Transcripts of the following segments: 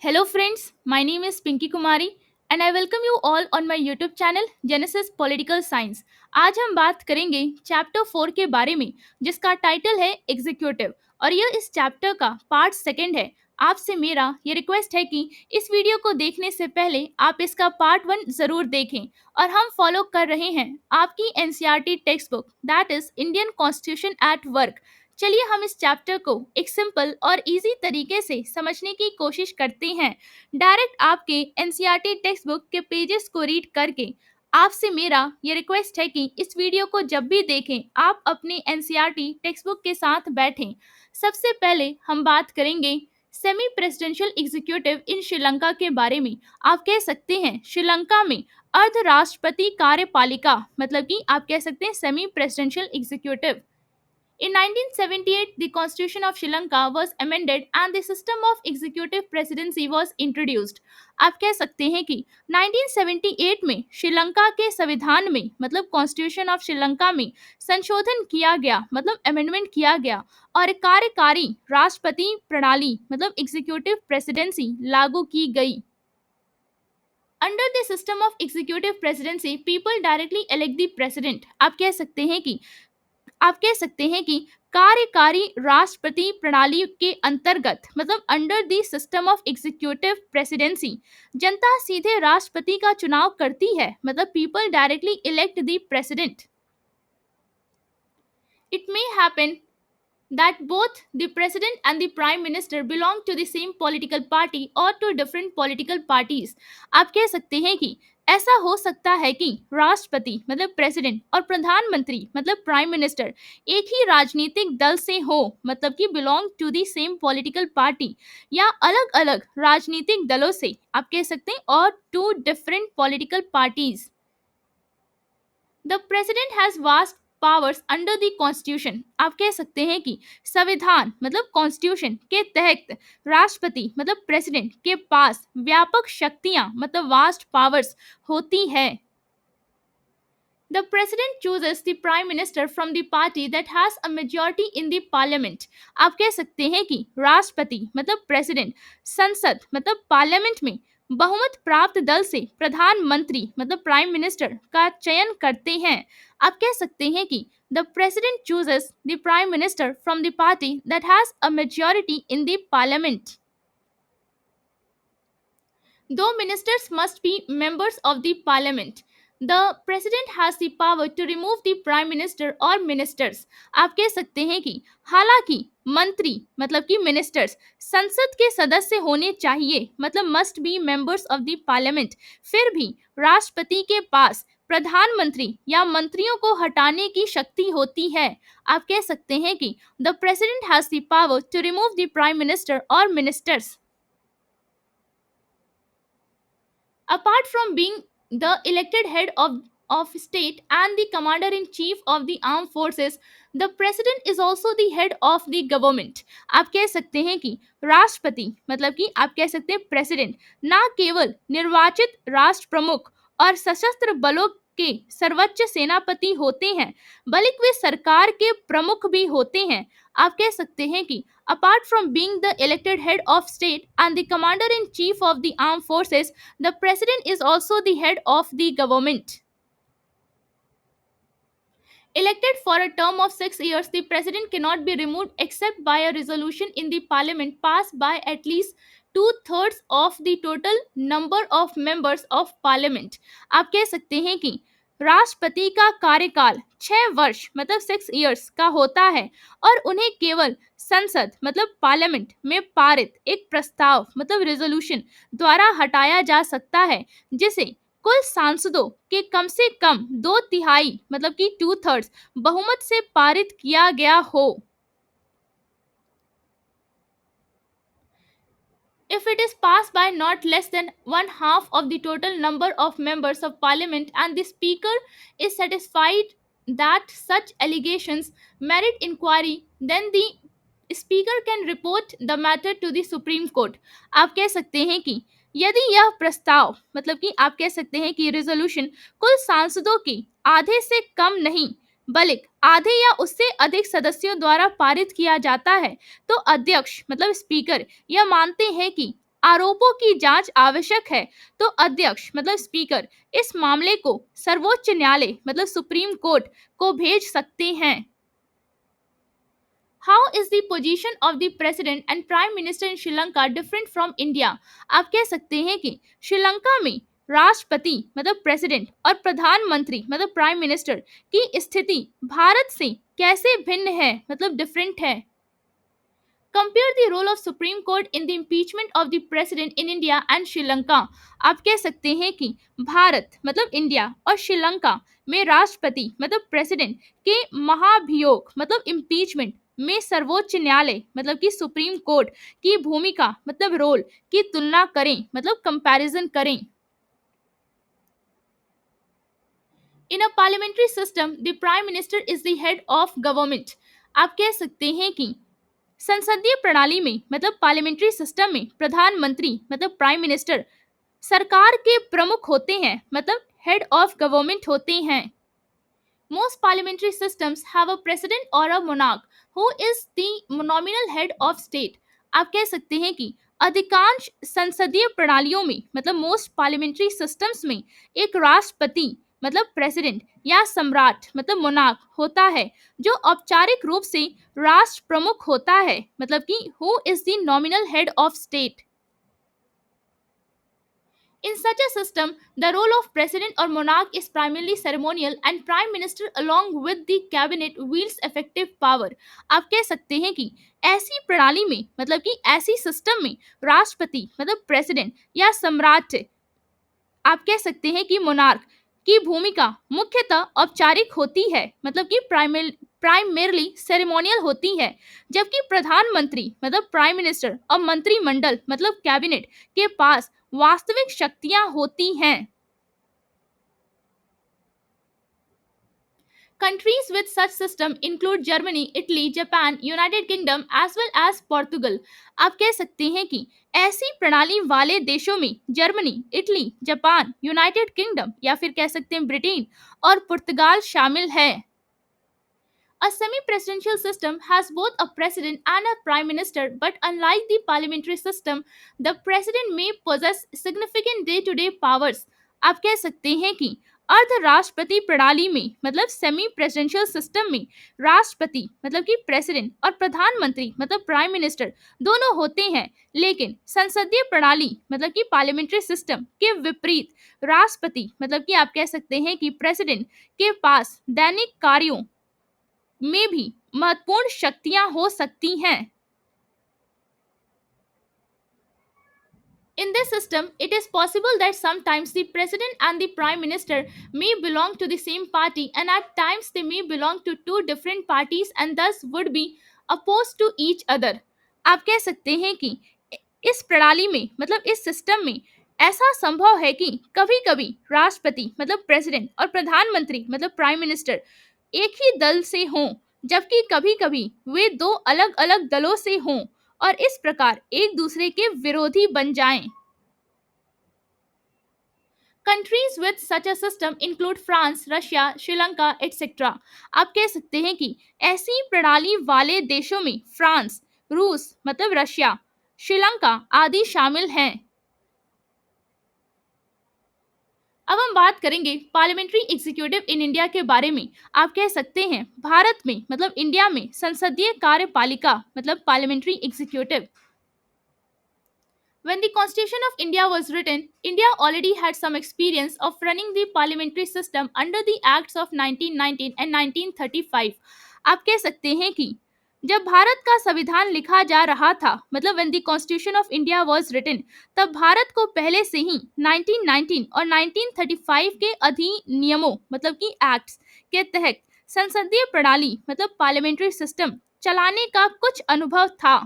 Hello friends, my name is Pinky Kumari and I welcome you all on my YouTube channel Genesis Political Science। आज हम बात करेंगे chapter 4 के बारे में जिसका टाइटल है एग्जीक्यूटिव और यह इस चैप्टर का पार्ट सेकंड है। आपसे मेरा ये रिक्वेस्ट है कि इस वीडियो को देखने से पहले आप इसका पार्ट 1 जरूर देखें और हम फॉलो कर रहे हैं आपकी NCERT text book that is Indian constitution at work. चलिए हम इस चैप्टर को एक सिंपल और इजी तरीके से समझने की कोशिश करते हैं डायरेक्ट आपके एनसीईआरटी टेक्स्ट बुक के पेजेस को रीड करके। आपसे मेरा ये रिक्वेस्ट है कि इस वीडियो को जब भी देखें आप अपने एनसीईआरटी टेक्स्ट बुक के साथ बैठें। सबसे पहले हम बात करेंगे सेमी प्रेसिडेंशियल एग्जीक्यूटिव इन श्रीलंका के बारे में। आप कह सकते हैं श्रीलंका में अर्ध राष्ट्रपति कार्यपालिका मतलब कि आप कह सकते हैं semi presidential executive. In 1978, the Constitution of Sri Lanka was amended and the system of executive presidency was introduced। आप कह सकते हैं कि 1978 में श्रीलंका के संविधान में मतलब कॉन्स्टिट्यूशन ऑफ श्रीलंका में संशोधन किया गया मतलब अमेंडमेंट किया गया और कार्यकारी राष्ट्रपति प्रणाली मतलब एग्जीक्यूटिव प्रेसिडेंसी लागू की गई। Under the system of executive presidency people directly elect the president. आप कह सकते हैं कि कार्यकारी राष्ट्रपति प्रणाली के अंतर्गत मतलब under the system of executive presidency जनता सीधे राष्ट्रपति का चुनाव करती है मतलब people directly elect the president. It may happen that both the president and the prime minister belong to the same political party or to different political parties। आप कह सकते हैं कि ऐसा हो सकता है कि राष्ट्रपति मतलब प्रेसिडेंट और प्रधानमंत्री मतलब प्राइम मिनिस्टर एक ही राजनीतिक दल से हो मतलब कि belong to the same political party या अलग अलग राजनीतिक दलों से आप कह सकते हैं और two different political parties. The president has vast powers under the constitution. आप कह सकते हैं कि संविधान मतलब कॉन्स्टिट्यूशन के तहत राष्ट्रपति मतलब प्रेसिडेंट के पास व्यापक शक्तियां मतलब वास्ट पावर्स होती है। The president chooses the prime minister from the party that has a majority in the parliament। आप कह सकते हैं कि राष्ट्रपति मतलब प्रेसिडेंट संसद मतलब पार्लियामेंट में बहुमत प्राप्त दल से प्रधानमंत्री मतलब प्राइम मिनिस्टर का चयन करते हैं। आप कह सकते हैं कि the president chooses the prime minister from the party that has a majority in the parliament। Though ministers must be members of the parliament, the president has the power to remove the prime minister or ministers। आप कह सकते हैं कि हालांकि मंत्री मतलब कि ministers संसद के सदस्य होने चाहिए मतलब must be members of the parliament, फिर भी राष्ट्रपति के पास प्रधानमंत्री या मंत्रियों को हटाने की शक्ति होती है। आप कह सकते हैं कि the president has the power to remove the prime minister और ministers. Apart from being the elected head of state and the commander-in-chief of the armed forces, the president is also the head of the government। आप कह सकते हैं कि राष्ट्रपति मतलब कि आप कह सकते हैं प्रेसिडेंट ना केवल निर्वाचित राष्ट्र प्रमुख और सशस्त्र बलों के सर्वोच्च सेनापति होते हैं बल्कि वे सरकार के प्रमुख भी होते हैं। आप कह सकते हैं कि apart from being the elected head of state and the commander-in-chief of the armed forces, the president is also the head of the government। Elected for a term of 6 years, the president cannot be removed except by a resolution in the parliament passed by at least two-thirds of the total number of members of parliament। आप कह सकते हैं कि राष्ट्रपति का कार्यकाल 6 वर्ष मतलब 6 years का होता है और उन्हें केवल संसद मतलब पार्लियामेंट में पारित एक प्रस्ताव मतलब रेजोल्यूशन द्वारा हटाया जा सकता है जिसे कुल सांसदों के कम से कम 2/3 मतलब कि 2/3 बहुमत से पारित किया गया हो। If it is passed by not less than 1/2 of the total number of members of parliament and the speaker is satisfied that such allegations merit inquiry, then the speaker can report the matter to the supreme court। आप कह सकते हैं कि यदि यह प्रस्ताव मतलब कि आप कह सकते हैं कि रेजोल्यूशन कुल सांसदों के आधे से कम नहीं बल्कि आधे या उससे अधिक सदस्यों द्वारा पारित किया जाता है तो अध्यक्ष मतलब स्पीकर यह मानते हैं कि आरोपों की जांच आवश्यक है तो अध्यक्ष मतलब स्पीकर इस मामले को सर्वोच्च न्यायालय मतलब सुप्रीम कोर्ट को भेज सकते हैं। How is the position of the president and prime minister in Sri Lanka different from India? आप कह सकते हैं कि श्रीलंका में राष्ट्रपति मतलब प्रेसिडेंट और प्रधानमंत्री मतलब प्राइम मिनिस्टर की स्थिति भारत से कैसे भिन्न है मतलब डिफरेंट है। Compare the role of supreme court in the impeachment of the president in India and Sri Lanka. आप कह सकते हैं कि भारत मतलब इंडिया और श्रीलंका में राष्ट्रपति मतलब प्रेसिडेंट के महाभियोग मतलब इम्पीचमेंट में सर्वोच्च न्यायालय मतलब कि सुप्रीम कोर्ट की भूमिका मतलब रोल की तुलना करें मतलब कंपैरिजन करें। In a parliamentary system the prime minister is the head of government. आप कह सकते हैं कि संसदीय प्रणाली में मतलब पार्लियामेंट्री सिस्टम में प्रधानमंत्री मतलब प्राइम मिनिस्टर सरकार के प्रमुख होते हैं मतलब हेड ऑफ गवर्नमेंट होते हैं। Most parliamentary systems have a president और a monarch who is the nominal head of state. आप कह सकते हैं कि अधिकांश संसदीय प्रणालियों में मतलब मोस्ट पार्लियामेंट्री सिस्टम्स में एक राष्ट्रपति मतलब प्रेसिडेंट या सम्राट मतलब मोनार्क होता है जो औपचारिक रूप से राष्ट्र प्रमुख होता है मतलब कि who is the nominal head of state. In such a system, the role of president or monarch is primarily ceremonial and prime minister along with the cabinet wields effective power। आप कह सकते हैं कि ऐसी प्रणाली में मतलब कि ऐसी सिस्टम में राष्ट्रपति मतलब प्रेसिडेंट या सम्राट आप कह सकते हैं कि मोनार्क की भूमिका मुख्यतः औपचारिक होती है मतलब कि प्राइमरली सेरेमोनियल होती है, जबकि प्रधानमंत्री मतलब प्राइम मिनिस्टर और मंत्रिमंडल मतलब कैबिनेट के पास वास्तविक शक्तियां होती हैं। Countries with such system include Germany, Italy, Japan, United Kingdom as well as Portugal। आप कह सकते हैं कि ऐसी प्रणाली वाले देशों में Germany, Italy, Japan, United kingdom या फिर कह सकते हैं ब्रिटेन और पुर्तगाल शामिल है। A semi-presidential system has both a president and a prime minister, but unlike the parliamentary system, the president may possess significant day-to-day powers। आप कह सकते हैं कि अर्ध राष्ट्रपति प्रणाली में मतलब सेमी प्रेसिडेंशियल सिस्टम में राष्ट्रपति मतलब कि प्रेसिडेंट और प्रधानमंत्री मतलब प्राइम मिनिस्टर दोनों होते हैं, लेकिन संसदीय प्रणाली मतलब कि पार्लियामेंट्री सिस्टम के विपरीत राष्ट्रपति मतलब कि आप कह सकते हैं कि प्रेसिडेंट के पास दैनिक कार्यों में भी महत्वपूर्ण शक्तियां हो सकती हैं। In this system, it is possible that sometimes the president and the prime minister may belong to the same party and at times they may belong to two different parties and thus would be opposed to each other। आप कह सकते हैं कि इस प्रणाली में मतलब इस सिस्टम में ऐसा संभव है कि कभी-कभी राष्ट्रपति मतलब प्रेसिडेंट और प्रधानमंत्री मतलब प्राइम मिनिस्टर एक ही दल से हों, जबकि कभी-कभी वे दो अलग-अलग दलों से हों और इस प्रकार एक दूसरे के विरोधी बन जाएं। Countries with such a system include France, Russia, Sri Lanka etcetera. आप कह सकते हैं कि ऐसी प्रणाली वाले देशों में फ्रांस, रूस मतलब रशिया, श्रीलंका आदि शामिल हैं। अब हम बात करेंगे पार्लियामेंट्री एग्जीक्यूटिव इन इंडिया के बारे में। आप कह सकते हैं भारत में मतलब इंडिया में संसदीय कार्यपालिका मतलब parliamentary executive. When the Constitution of India was written, India already had some experience of running the parliamentary system under the Acts of 1919 and 1935। आप कह सकते हैं कि जब भारत का संविधान लिखा जा रहा था मतलब when the Constitution of India was written, तब भारत को पहले से ही 1919 और 1935 के अधिनियमों मतलब कि एक्ट्स के तहत संसदीय प्रणाली मतलब पार्लियामेंट्री सिस्टम चलाने का कुछ अनुभव था।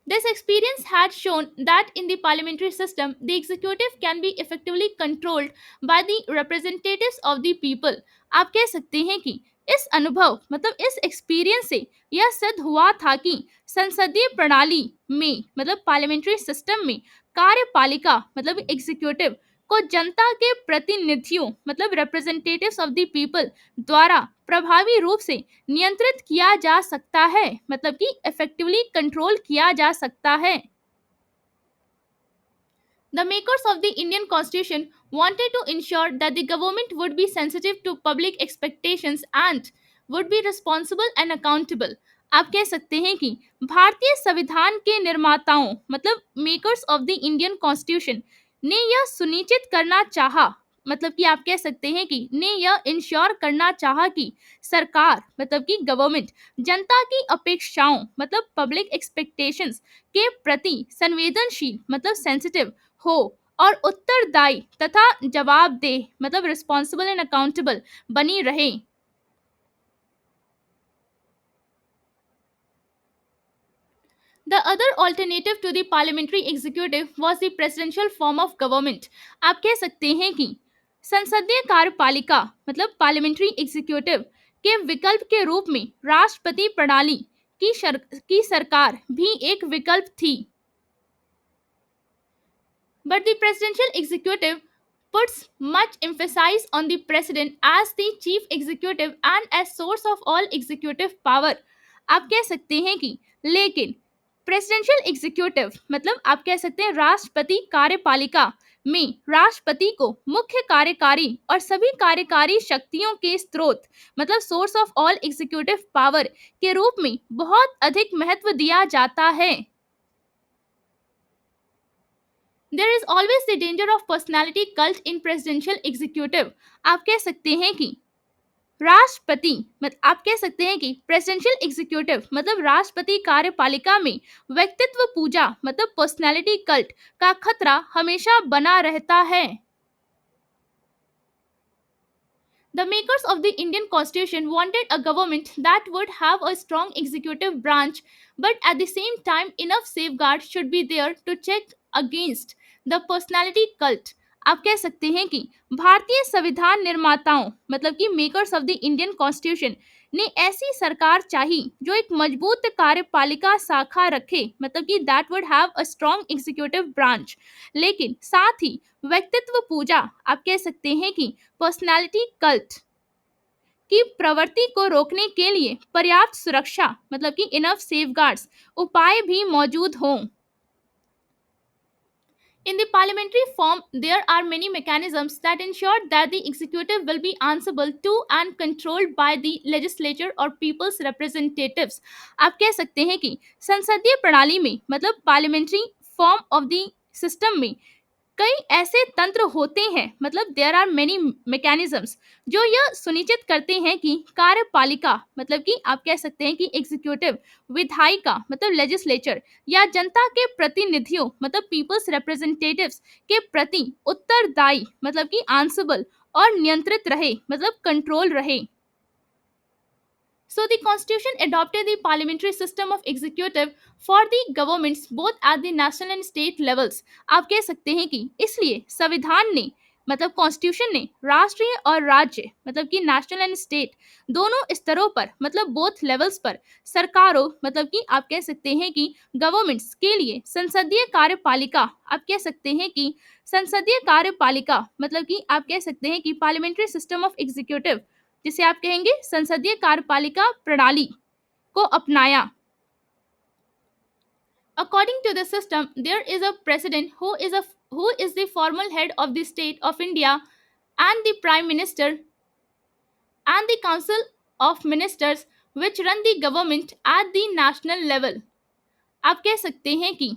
This experience had shown that in the parliamentary system, the executive can be effectively controlled by the representatives of the people। आप कह सकते हैं कि इस अनुभव मतलब इस एक्सपीरियंस से यह सिद्ध हुआ था कि संसदीय प्रणाली में मतलब पार्लियामेंट्री सिस्टम में कार्यपालिका मतलब एग्जीक्यूटिव को जनता के प्रतिनिधियों मतलब रिप्रेजेंटेटिव्स ऑफ द पीपल द्वारा प्रभावी रूप से नियंत्रित किया जा सकता है, मतलब कि इफेक्टिवली कंट्रोल किया जा सकता है। The makers of the Indian Constitution wanted to ensure that the government would be sensitive to public expectations and would be responsible and accountable. आप कह सकते हैं कि भारतीय संविधान के निर्माताओं मतलब makers of the Indian constitution ने यह सुनिश्चित करना चाहा, मतलब कि आप कह सकते हैं कि ने यह इंश्योर करना चाहा कि सरकार मतलब कि गवर्नमेंट जनता की अपेक्षाओं मतलब पब्लिक एक्सपेक्टेशंस के प्रति संवेदनशील मतलब सेंसिटिव हो और उत्तरदायी तथा जवाबदेह मतलब रिस्पॉन्सिबल एंड अकाउंटेबल बनी रहे। The other alternative to the parliamentary executive was the presidential form of government. आप कह सकते हैं कि संसदीय कार्यपालिका मतलब पार्लियामेंट्री एग्जीक्यूटिव के विकल्प के रूप में राष्ट्रपति प्रणाली की सरकार भी एक विकल्प थी। But the presidential executive puts much emphasis on the president as the chief executive and as source of all executive power. आप कह सकते हैं कि लेकिन प्रेसिडेंशियल एग्जीक्यूटिव मतलब आप कह सकते हैं राष्ट्रपति कार्यपालिका में राष्ट्रपति को मुख्य कार्यकारी और सभी कार्यकारी शक्तियों के स्रोत मतलब source of all executive power के रूप में बहुत अधिक महत्व दिया जाता है। There is always the danger of personality cult in presidential executive. आप कह सकते हैं कि राष्ट्रपति मतलब आप कह सकते हैं कि प्रेसिडेंशियल एग्जीक्यूटिव मतलब राष्ट्रपति कार्यपालिका में व्यक्तित्व पूजा मतलब पर्सनालिटी कल्ट का खतरा हमेशा बना रहता है। The makers of the Indian Constitution wanted a government that would have a strong executive branch, but at the same time, enough safeguards should be there to check against the personality cult. आप कह सकते हैं कि भारतीय संविधान निर्माताओं मतलब कि makers of the Indian constitution ने ऐसी सरकार चाही जो एक मजबूत कार्यपालिका शाखा रखे मतलब कि that would have a strong executive branch, लेकिन साथ ही व्यक्तित्व पूजा आप कह सकते हैं कि पर्सनालिटी कल्ट की प्रवृत्ति को रोकने के लिए पर्याप्त सुरक्षा मतलब कि इनफ सेफगार्ड्स उपाय भी मौजूद हों। In the parliamentary form, there are many mechanisms that ensure that the executive will be answerable to and controlled by the legislature or people's representatives. आप कह सकते हैं कि संसदीय प्रणाली में मतलब parliamentary form of the system में कई ऐसे तंत्र होते हैं मतलब देयर आर मेनी मैकेनिज्म्स जो यह सुनिश्चित करते हैं कि कार्यपालिका मतलब कि आप कह सकते हैं कि एग्जीक्यूटिव विधायिका मतलब लेजिस्लेचर या जनता के प्रतिनिधियों मतलब पीपल्स रिप्रेजेंटेटिव्स के प्रति उत्तरदायी मतलब कि आंसरेबल और नियंत्रित रहे मतलब कंट्रोल रहे। So the constitution adopted the parliamentary system of executive for the governments both at the national and state levels. आप कह सकते हैं कि इसलिए संविधान ने मतलब कॉन्स्टिट्यूशन ने राष्ट्रीय और राज्य मतलब कि नेशनल एंड स्टेट दोनों स्तरों पर मतलब बोथ लेवल्स पर सरकारों मतलब कि आप कह सकते हैं कि गवर्नमेंट्स के लिए संसदीय कार्यपालिका आप कह सकते हैं कि संसदीय कार्यपालिका मतलब कि आप कह सकते हैं कि पार्लियामेंट्री सिस्टम ऑफ एग्जीक्यूटिव जिसे आप कहेंगे संसदीय कार्यपालिका प्रणाली को अपनाया। According to the system, there is a president who is the formal head of the state of India and the prime minister and the council of ministers which run the government at the national level. आप कह सकते हैं कि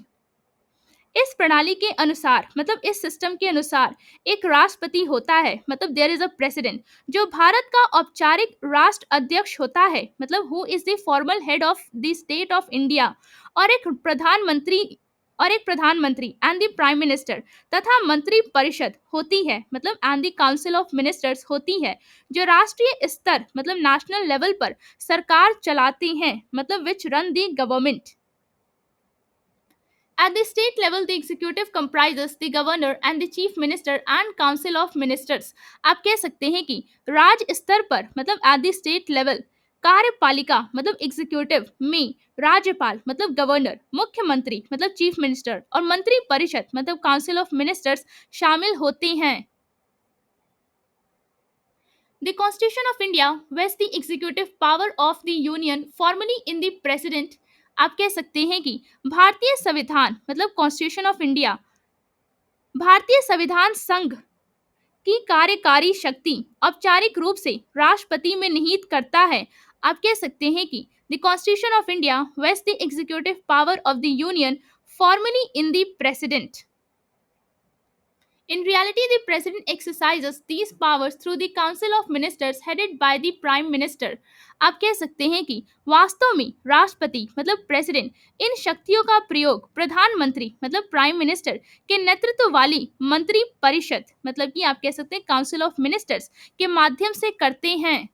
इस प्रणाली के अनुसार मतलब इस सिस्टम के अनुसार एक राष्ट्रपति होता है मतलब देयर इज अ प्रेसिडेंट जो भारत का औपचारिक राष्ट्र अध्यक्ष होता है मतलब who is the formal head of the state of India और एक प्रधानमंत्री एंड द प्राइम मिनिस्टर तथा मंत्री परिषद होती है मतलब and the council of ministers होती है जो राष्ट्रीय स्तर मतलब नेशनल लेवल पर सरकार चलाते हैं मतलब विच run the government. At the state level, the executive comprises the governor and the chief minister and council of ministers. आप कह सकते हैं कि राज्य स्तर पर मतलब at the state level कार्यपालिका मतलब एग्जीक्यूटिव में राज्यपाल मतलब गवर्नर, मुख्यमंत्री मतलब चीफ मिनिस्टर और मंत्री परिषद मतलब काउंसिल ऑफ मिनिस्टर्स शामिल होते हैं। The Constitution of India vests the executive power of the Union formally in the President। आप कह सकते हैं कि भारतीय संविधान मतलब कॉन्स्टिट्यूशन ऑफ इंडिया भारतीय संविधान संघ की कार्यकारी शक्ति औपचारिक रूप से राष्ट्रपति में निहित करता है। आप कह सकते हैं कि the constitution of India vest the executive power of the union formally in the president. In reality, the president exercises these powers through the council of ministers headed by the prime minister। आप कह सकते हैं कि वास्तव में राष्ट्रपति मतलब president in शक्तियों का प्रयोग प्रधानमंत्री मतलब प्राइम मिनिस्टर के नेतृत्व वाली मंत्री परिषद मतलब कि आप कह सकते हैं काउंसिल ऑफ मिनिस्टर्स के माध्यम से करते हैं।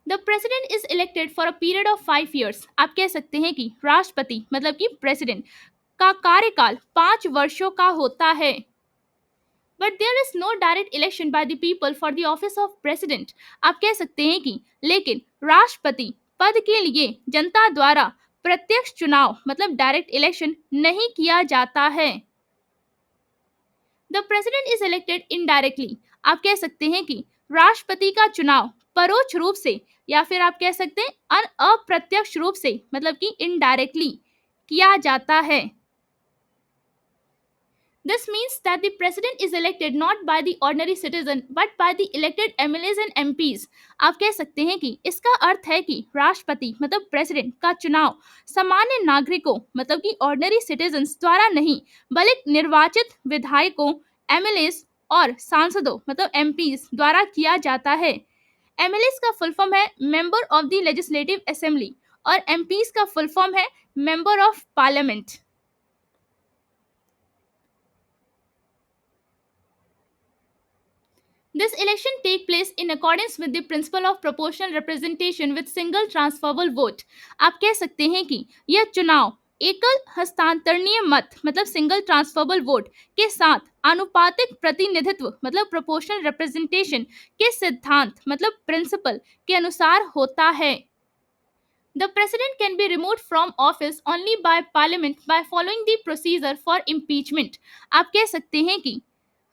The president is elected for a period of 5 years। आप कह सकते हैं कि राष्ट्रपति मतलब कि प्रेसिडेंट का कार्यकाल 5 वर्षों का होता है। But there is no direct election by the people for the office of president. आप कह सकते हैं कि लेकिन राष्ट्रपति पद के लिए जनता द्वारा प्रत्यक्ष चुनाव मतलब डायरेक्ट इलेक्शन नहीं किया जाता है। The president is elected indirectly. आप कह सकते हैं कि राष्ट्रपति का चुनाव परोक्ष रूप से या फिर आप कह सकते हैं अप्रत्यक्ष रूप से मतलब कि इनडायरेक्टली किया जाता है। This means that the president is elected not by the ordinary citizen but by the elected MLAs and MPs। आप कह सकते हैं कि इसका अर्थ है कि राष्ट्रपति मतलब प्रेसिडेंट का चुनाव सामान्य नागरिकों मतलब कि ऑर्डिनरी सिटीजन्स द्वारा नहीं बल्कि निर्वाचित विधायकों MLAs और सांसदों मतलब MPs द्वारा किया जाता है। MLAs का फुल फॉर्म है member of the legislative assembly और MPs का फुल फॉर्म है member of parliament. This election take place in accordance with the principle of proportional representation with single transferable vote। आप कह सकते हैं कि यह चुनाव एकल हस्तांतरणीय मत मतलब सिंगल ट्रांसफरेबल वोट के साथ आनुपातिक प्रतिनिधित्व मतलब प्रोपोर्शनल रिप्रेजेंटेशन के सिद्धांत मतलब प्रिंसिपल के अनुसार होता है। The president can be removed from office only by parliament by following the procedure for impeachment। आप कह सकते हैं कि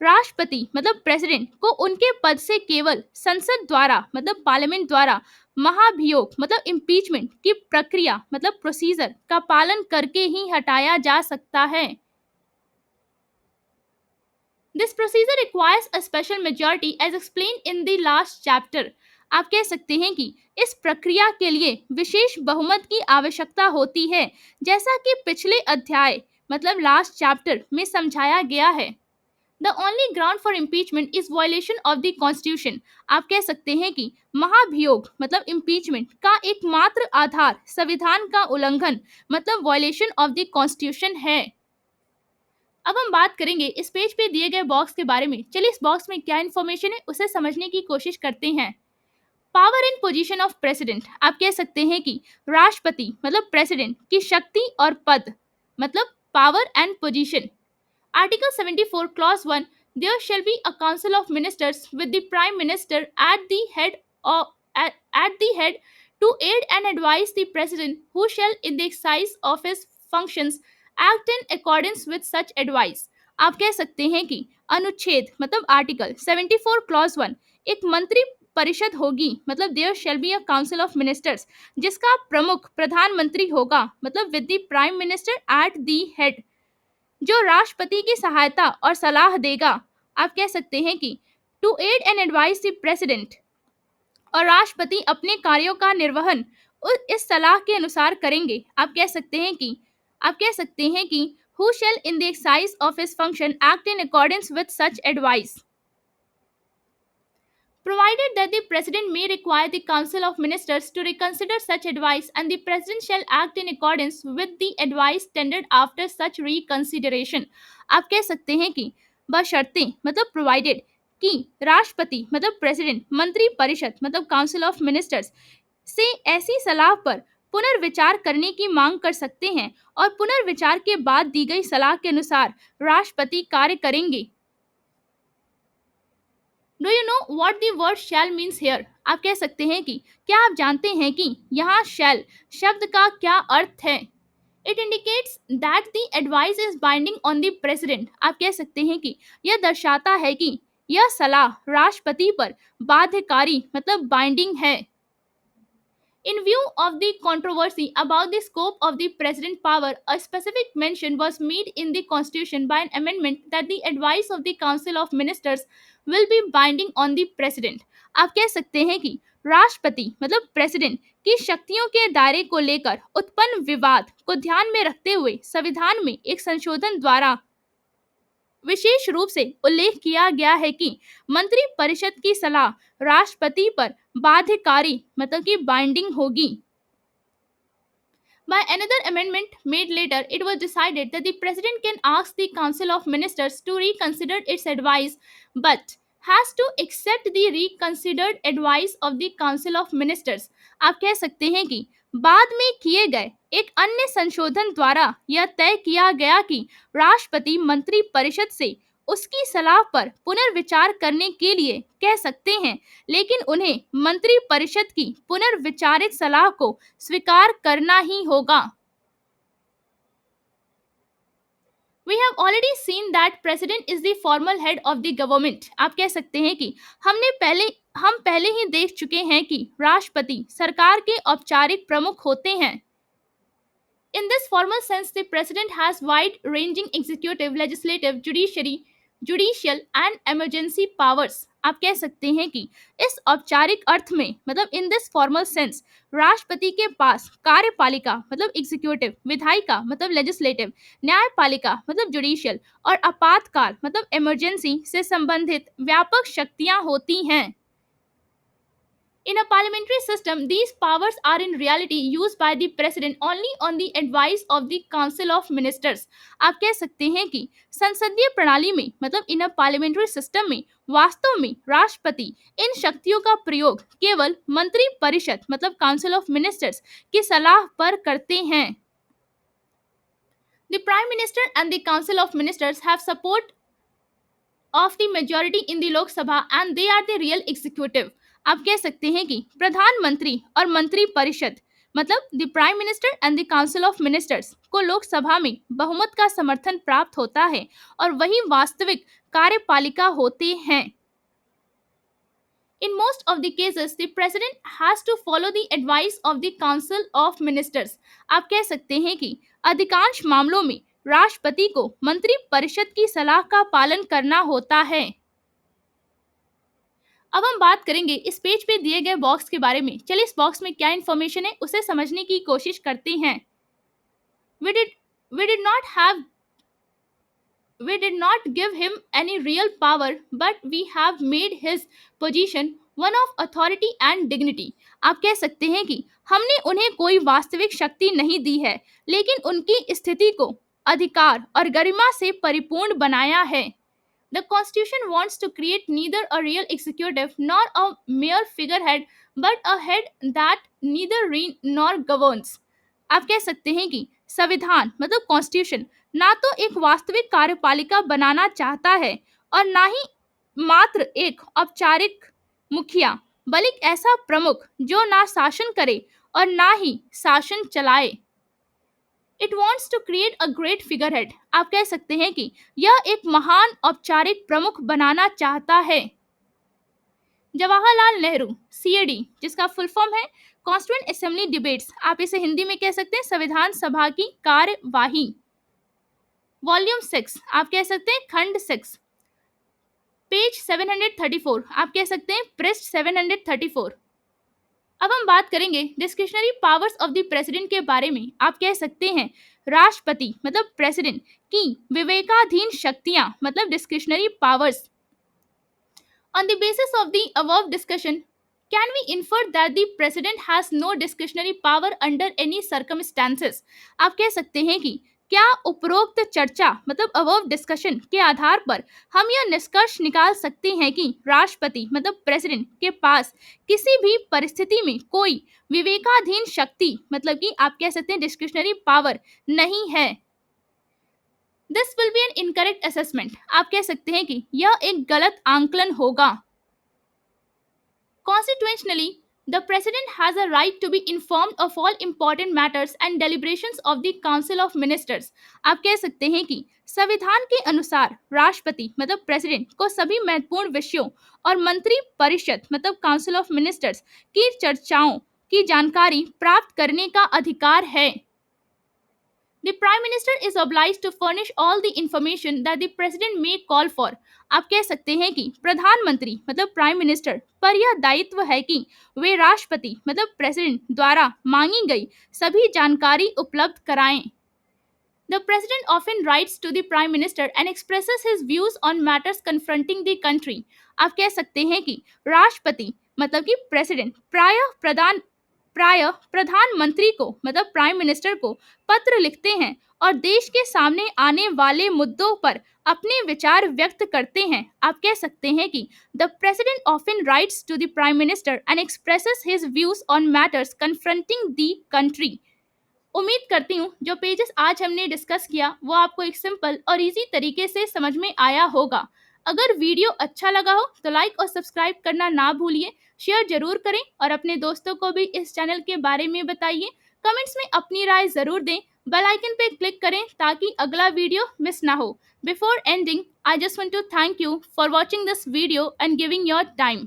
राष्ट्रपति मतलब प्रेसिडेंट को उनके पद से केवल संसद द्वारा मतलब पार्लियामेंट द्वारा महाभियोग मतलब इम्पीचमेंट की प्रक्रिया मतलब प्रोसीजर का पालन करके ही हटाया जा सकता है। This procedure requires a special majority as explain in the last chapter. आप कह सकते हैं कि इस प्रक्रिया के लिए विशेष बहुमत की आवश्यकता होती है जैसा कि पिछले अध्याय मतलब लास्ट चैप्टर में समझाया गया है। The only ground for impeachment is violation of the constitution। आप कह सकते हैं कि महाभियोग मतलब impeachment का एकमात्र आधार संविधान का उल्लंघन मतलब violation of the constitution है। अब हम बात करेंगे इस पेज पे दिए गए बॉक्स के बारे में। चलिए इस बॉक्स में क्या इन्फॉर्मेशन है उसे समझने की कोशिश करते हैं। Power and position of president. आप कह सकते हैं कि राष्ट्रपति मतलब प्रेसिडेंट की शक्ति और पद मतलब power and position. Article 74 Clause 1 There shall be a council of ministers with the prime minister at the head to aid and advise the president who shall in the exercise of his functions act in accordance with such advice। आप कह सकते हैं कि अनुच्छेद मतलब article 74 clause 1 एक मंत्री परिषद होगी मतलब there shall be a council of ministers जिसका प्रमुख प्रधानमंत्री होगा मतलब with the prime minister at the head जो राष्ट्रपति की सहायता और सलाह देगा। आप कह सकते हैं कि to aid and advise the president और राष्ट्रपति अपने कार्यों का निर्वहन इस सलाह के अनुसार करेंगे। आप कह सकते हैं कि who shall in the exercise of his function act in accordance with such advice। Provided that the president may require the council of ministers to reconsider such advice and the president shall act in accordance with the advice tendered after such reconsideration। आप कह सकते हैं कि बशर्ते मतलब provided कि राष्ट्रपति मतलब प्रेसिडेंट मंत्री परिषद मतलब काउंसिल ऑफ मिनिस्टर्स से ऐसी सलाह पर पुनर्विचार करने की मांग कर सकते हैं और पुनर्विचार के बाद दी गई सलाह के अनुसार राष्ट्रपति कार्य करेंगे। Do you know what the word shall means here? आप कह सकते हैं कि क्या आप जानते हैं कि यहाँ शैल शब्द का क्या अर्थ है? It indicates that the advice is binding on the president. आप कह सकते हैं कि यह दर्शाता है कि यह सलाह राष्ट्रपति पर बाध्यकारी मतलब बाइंडिंग है। In view of the controversy about the scope of the president's power, a specific mention was made in the constitution by an amendment that the advice of the council of ministers will be binding on the president। आप कह सकते हैं कि राष्ट्रपति मतलब president की शक्तियों के दायरे को लेकर उत्पन्न विवाद को ध्यान में रखते हुए संविधान में एक संशोधन द्वारा विशेष रूप से उल्लेख किया गया है कि मंत्री परिषद की सलाह राष्ट्रपति पर बाध्यकारी मतलब कि बाइंडिंग होगी। By another amendment made later, it was decided that the President can ask the Council of Ministers to reconsider its advice, but has to accept the reconsidered advice of the Council of Ministers। आप कह सकते हैं कि बाद में किए गए एक अन्य संशोधन द्वारा यह तय किया गया कि राष्ट्रपति मंत्री परिषद से उसकी सलाह पर पुनर्विचार करने के लिए कह सकते हैं, लेकिन उन्हें मंत्री परिषद की पुनर्विचारित सलाह को स्वीकार करना ही होगा। We have already seen that president is the formal head of the government। आप कह सकते हैं कि हम पहले ही देख चुके हैं कि राष्ट्रपति सरकार के औपचारिक प्रमुख होते हैं। In this formal sense, the president has wide-ranging executive, legislative, judicial and emergency powers। आप कह सकते हैं कि इस औपचारिक अर्थ में मतलब इन दिस फॉर्मल सेंस राष्ट्रपति के पास कार्यपालिका मतलब एग्जीक्यूटिव, विधायिका मतलब लेजिस्लेटिव, न्यायपालिका मतलब जुडिशियल और आपातकाल मतलब इमरजेंसी से संबंधित व्यापक शक्तियां होती हैं। In a parliamentary system, these powers are in reality used by the president only on the advice of the council of ministers। आप कह सकते हैं कि संसदीय प्रणाली में मतलब इन अ पार्लियामेंट्री सिस्टम में वास्तव में राष्ट्रपति इन शक्तियों का प्रयोग केवल मंत्री परिषद मतलब काउंसिल ऑफ मिनिस्टर्स की सलाह पर करते हैं। The prime minister and the council of ministers have support of the majority in the Lok Sabha and they are the real executive। आप कह सकते हैं कि प्रधानमंत्री और मंत्री परिषद मतलब the prime minister and the council of ministers को लोकसभा में बहुमत का समर्थन प्राप्त होता है और वही वास्तविक कार्यपालिका होते हैं। In most of the cases, the president has to follow the advice of the council of ministers। आप कह सकते हैं कि अधिकांश मामलों में राष्ट्रपति को मंत्री परिषद की सलाह का पालन करना होता है। अब हम बात करेंगे इस पेज पे दिए गए बॉक्स के बारे में। चलिए इस बॉक्स में क्या इंफॉर्मेशन है उसे समझने की कोशिश करते हैं। We did we did not have we did not give him any real power, but we have made his position one of authority and dignity। आप कह सकते हैं कि हमने उन्हें कोई वास्तविक शक्ति नहीं दी है, लेकिन उनकी स्थिति को अधिकार और गरिमा से परिपूर्ण बनाया है। The Constitution wants to create neither a real executive nor a mere figurehead, but a head that neither reigns nor governs। आप कह सकते हैं कि संविधान मतलब कॉन्स्टिट्यूशन ना तो एक वास्तविक कार्यपालिका बनाना चाहता है और ना ही मात्र एक औपचारिक मुखिया, बल्कि ऐसा प्रमुख जो ना शासन करे और ना ही शासन चलाए। It wants to create a great figurehead। आप कह सकते हैं कि यह एक महान औपचारिक प्रमुख बनाना चाहता है। जवाहरलाल नेहरू सीएडी जिसका फुल फॉर्म है कॉन्स्टिट्यूएंट असेंबली डिबेट्स, आप इसे हिंदी में कह सकते हैं संविधान सभा की कार्यवाही। वॉल्यूम 6 आप कह सकते हैं खंड 6 पेज 734 आप कह सकते हैं पृष्ठ 734। अब हम बात करेंगे discretionary powers of the president के बारे में। आप कह सकते हैं राष्ट्रपति मतलब प्रेसिडेंट की विवेकाधीन शक्तियां मतलब discretionary powers. On the basis of the above discussion, can we infer that the president has no discretionary power under any circumstances? आप कह सकते हैं कि क्या उपरोक्त चर्चा मतलब अबव डिस्कशन के आधार पर हम यह निष्कर्ष निकाल सकते हैं कि राष्ट्रपति मतलब प्रेसिडेंट के पास किसी भी परिस्थिति में कोई विवेकाधीन शक्ति मतलब कि आप कह सकते हैं डिस्क्रिशनरी पावर नहीं है। This will be an incorrect assessment. आप कह सकते हैं कि यह एक गलत आंकलन होगा। Constitutionally, the President has a right to be informed of all important matters and deliberations of the Council of Ministers. आप कह सकते हैं कि संविधान के अनुसार राष्ट्रपति मतलब प्रेसिडेंट को सभी महत्वपूर्ण विषयों और मंत्री परिषद मतलब काउंसिल ऑफ मिनिस्टर्स की चर्चाओं की जानकारी प्राप्त करने का अधिकार है. The Prime Minister is obliged to furnish all the information that the President may call for. आप कह सकते हैं कि प्रधानमंत्री मतलब प्राइम मिनिस्टर पर यह दायित्व है कि वे राष्ट्रपति मतलब प्रेसिडेंट द्वारा मांगी गई सभी जानकारी उपलब्ध कराएं. The President often writes to the Prime Minister and expresses his views on matters confronting the country. आप कह सकते हैं कि राष्ट्रपति मतलब कि प्रेसिडेंट प्राय प्रधानमंत्री को मतलब प्राइम मिनिस्टर को पत्र लिखते हैं और देश के सामने आने वाले मुद्दों पर अपने विचार व्यक्त करते हैं. आप कह सकते हैं कि the president often writes to the prime minister and expresses his views on matters confronting the country. उम्मीद करती हूँ जो पेजेस आज हमने डिस्कस किया वो आपको एक सिंपल और इजी तरीके से समझ में आया होगा. अगर वीडियो अच्छा लगा हो तो लाइक और सब्सक्राइब करना ना भूलिए, शेयर जरूर करें और अपने दोस्तों को भी इस चैनल के बारे में बताइए. कमेंट्स में अपनी राय जरूर दें. बेल आइकन पे क्लिक करें ताकि अगला वीडियो मिस ना हो. Before ending, I just want to thank you for watching this video and giving your time.